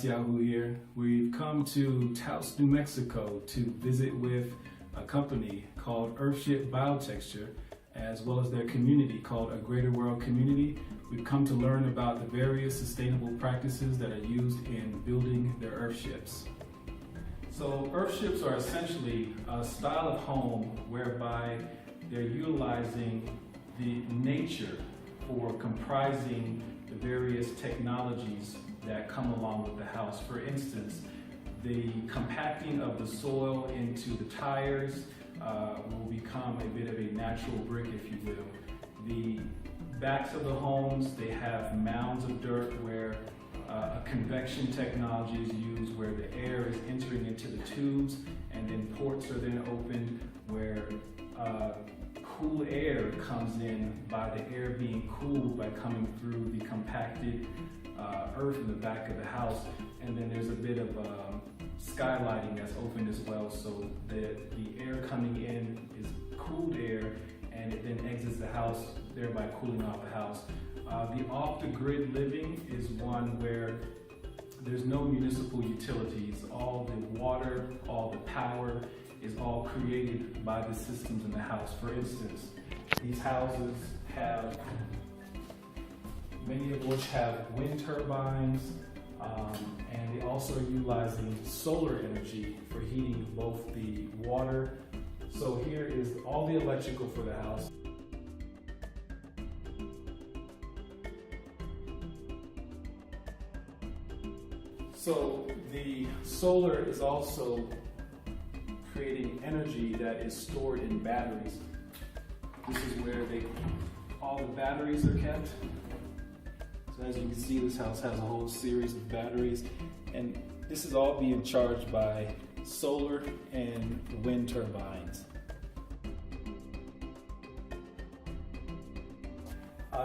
Santiago here. We've come to Taos, New Mexico to visit with a company called Earthship Biotecture, as well as their community called A Greater World Community. We've come to learn about the various sustainable practices that are used in building their Earthships. So Earthships are essentially a style of home whereby they're utilizing the nature for comprising the various technologies that come along with the house. For instance, the compacting of the soil into the tires will become a bit of a natural brick, if you will. The backs of the homes, they have mounds of dirt where a convection technology is used, where the air is entering into the tubes, and then ports are then opened where cool air comes in by the air being cooled by coming through the compacted earth in the back of the house. And then there's a bit of skylighting that's open as well, so that the air coming in is cooled air and it then exits the house, thereby cooling off the house. The off-the-grid living is one where there's no municipal utilities. All the water, all the power is all created by the systems in the house. For instance, these houses have, many of which have wind turbines, and they also are utilizing solar energy for heating both the water. So here is all the electrical for the house. So the solar is also creating energy that is stored in batteries. This is where all the batteries are kept. So as you can see, this house has a whole series of batteries, and this is all being charged by solar and wind turbines.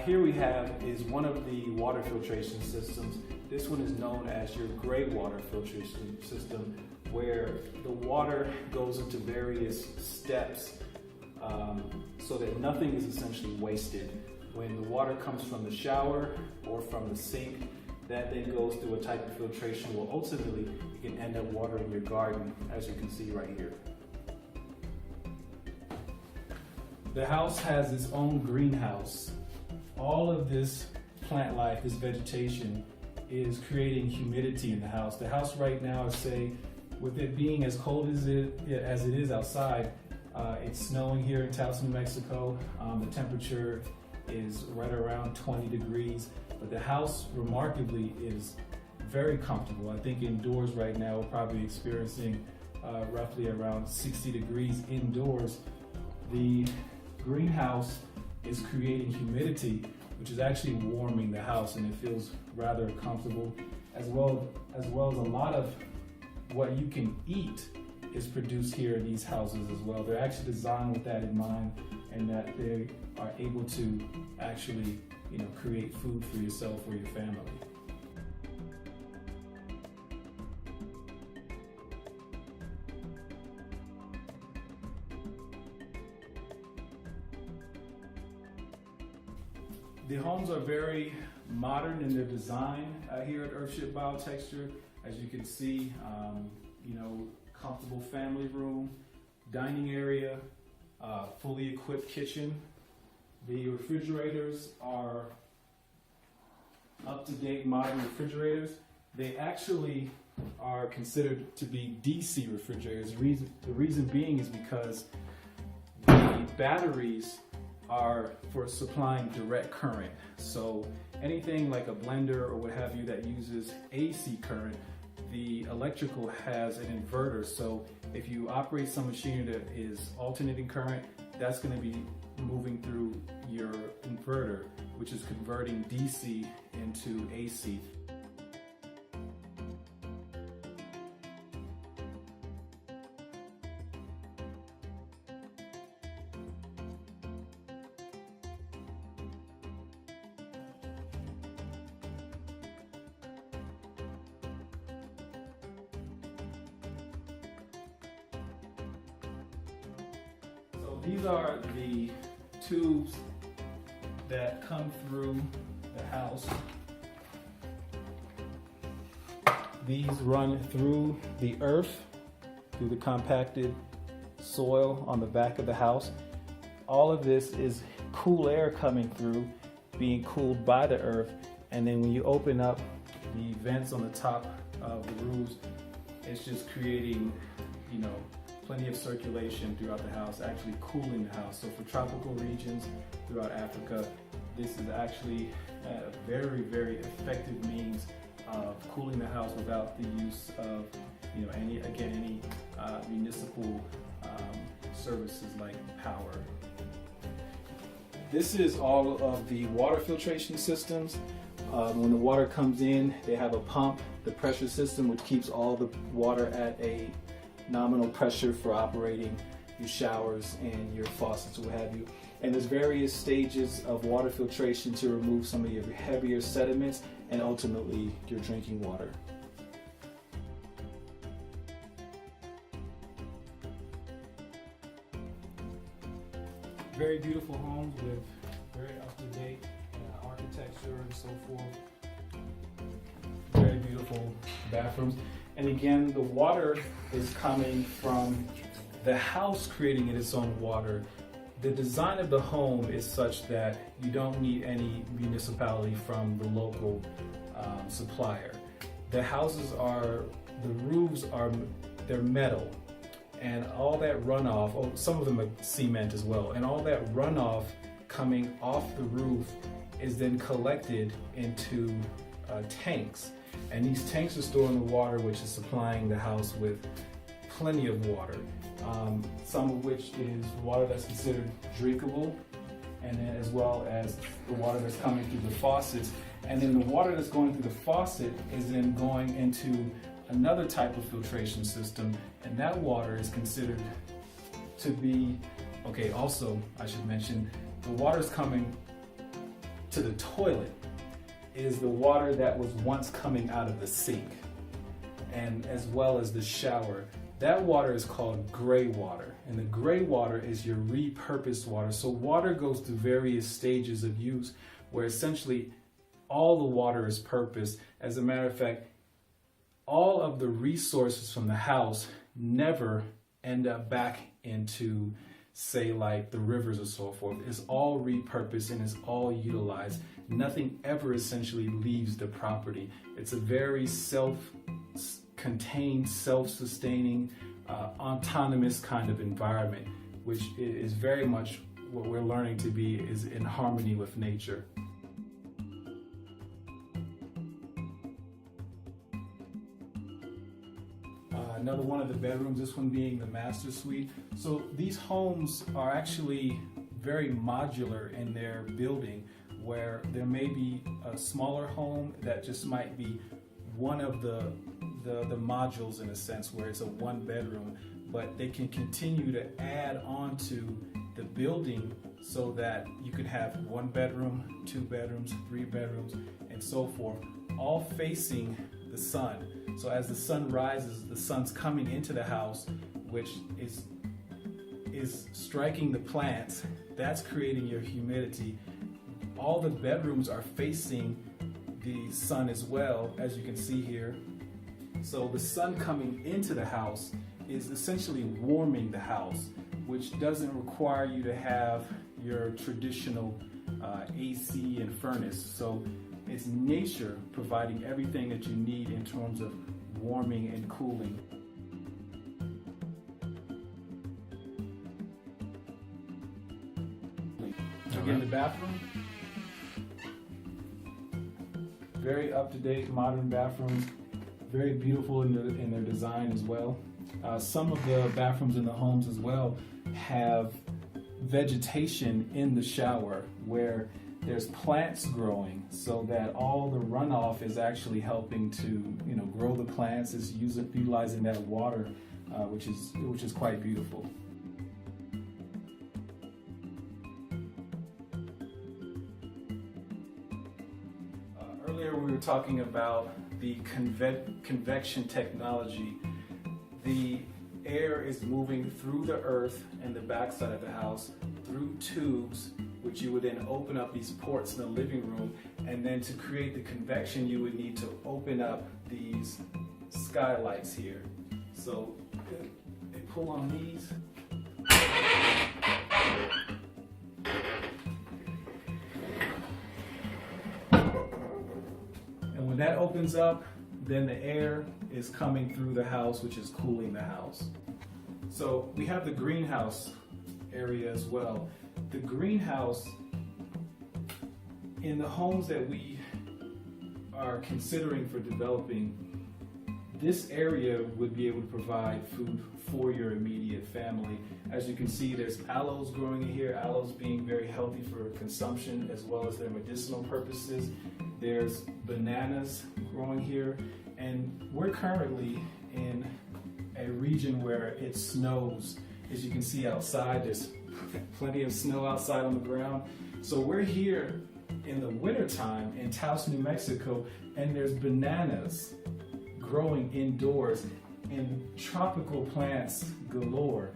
Here we have is one of the water filtration systems. This one is known as your gray water filtration system, where the water goes into various steps so that nothing is essentially wasted. When the water comes from the shower or from the sink, that then goes through a type of filtration where ultimately you can end up watering your garden, as you can see right here. The house has its own greenhouse. All of this plant life, this vegetation, is creating humidity in the house. The house right now, say, with it being as cold as it is outside, it's snowing here in Taos, New Mexico. The temperature is right around 20 degrees, but the house remarkably is very comfortable. I think indoors right now we're probably experiencing roughly around 60 degrees indoors. The greenhouse is creating humidity, which is actually warming the house, and it feels rather comfortable, as well as a lot of what you can eat is produced here in these houses as well. They're actually designed with that in mind, and that they are able to actually, create food for yourself or your family. The homes are very modern in their design here at Earthship Biotecture. As you can see, comfortable family room, dining area, fully equipped kitchen. The refrigerators are up-to-date modern refrigerators. They actually are considered to be DC refrigerators. The reason being is because the batteries are for supplying direct current. So anything like a blender or what have you that uses AC current, the electrical has an inverter. So if you operate some machinery that is alternating current, that's going to be moving through your inverter, which is converting DC into AC. These are the tubes that come through the house. These run through the earth, through the compacted soil on the back of the house. All of this is cool air coming through, being cooled by the earth, and then when you open up the vents on the top of the roofs, it's just creating, plenty of circulation throughout the house, actually cooling the house. So for tropical regions throughout Africa, this is actually a very, very effective means of cooling the house without the use of, any municipal services like power. This is all of the water filtration systems. When the water comes in, they have a pump, the pressure system, which keeps all the water at a nominal pressure for operating your showers and your faucets, what have you. And there's various stages of water filtration to remove some of your heavier sediments and ultimately your drinking water. Very beautiful homes with very up-to-date architecture and so forth. Very beautiful bathrooms. And again, the water is coming from the house creating its own water. The design of the home is such that you don't need any municipality from the local supplier. The roofs they're metal, and all that runoff, some of them are cement as well, and all that runoff coming off the roof is then collected into tanks. And these tanks are storing the water, which is supplying the house with plenty of water. Some of which is water that's considered drinkable, and then as well as the water that's coming through the faucets. And then the water that's going through the faucet is then going into another type of filtration system, and that water is considered to be, also I should mention, the water is coming to the toilet is the water that was once coming out of the sink, and as well as the shower. That water is called gray water, and the gray water is your repurposed water. So water goes through various stages of use where essentially all the water is purposed. As a matter of fact, all of the resources from the house never end up back into, say, like the rivers or so forth. It's all repurposed and it's all utilized. Nothing ever essentially leaves the property. It's a very self-contained, self-sustaining, autonomous kind of environment, which is very much what we're learning to be is in harmony with nature. Another one of the bedrooms, this one being the master suite. So these homes are actually very modular in their building, where there may be a smaller home that just might be one of the modules in a sense, where it's a one bedroom, but they can continue to add on to the building so that you could have 1 bedroom, 2 bedrooms, 3 bedrooms, and so forth, all facing the sun. So as the sun rises, the sun's coming into the house, which is striking the plants. That's creating your humidity. All the bedrooms are facing the sun as well, as you can see here. So the sun coming into the house is essentially warming the house, which doesn't require you to have your traditional AC and furnace. So it's nature providing everything that you need in terms of warming and cooling. Again, the bathroom, very up-to-date, modern bathrooms, very beautiful in their design as well. Some of the bathrooms in the homes as well have vegetation in the shower where there's plants growing, so that all the runoff is actually helping to grow the plants. It's utilizing that water, which is quite beautiful. Earlier we were talking about the convection technology. The air is moving through the earth and the backside of the house through tubes, which you would then open up these ports in the living room, and then to create the convection you would need to open up these skylights here. So they pull on these. And when that opens up, then the air is coming through the house, which is cooling the house. So we have the greenhouse area as well. The greenhouse, in the homes that we are considering for developing, this area would be able to provide food for your immediate family. As you can see, there's aloes growing in here, aloes being very healthy for consumption as well as their medicinal purposes. There's bananas growing here, and we're currently in a region where it snows. As you can see outside, there's plenty of snow outside on the ground. So we're here in the wintertime in Taos, New Mexico, and there's bananas growing indoors and tropical plants galore.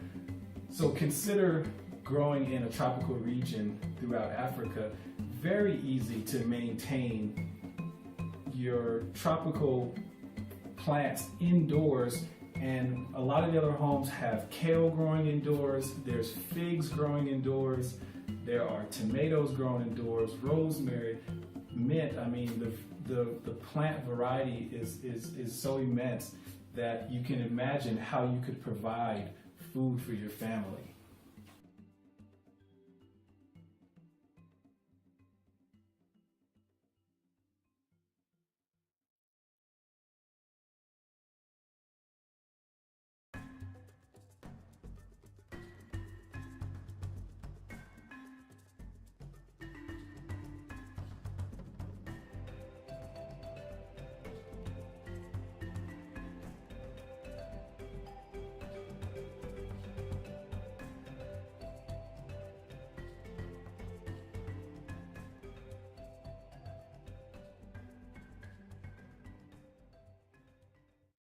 So consider growing in a tropical region throughout Africa. Very easy to maintain your tropical plants indoors, and a lot of the other homes have kale growing indoors, there's figs growing indoors, there are tomatoes growing indoors, rosemary, mint. I mean, the plant variety is so immense that you can imagine how you could provide food for your family.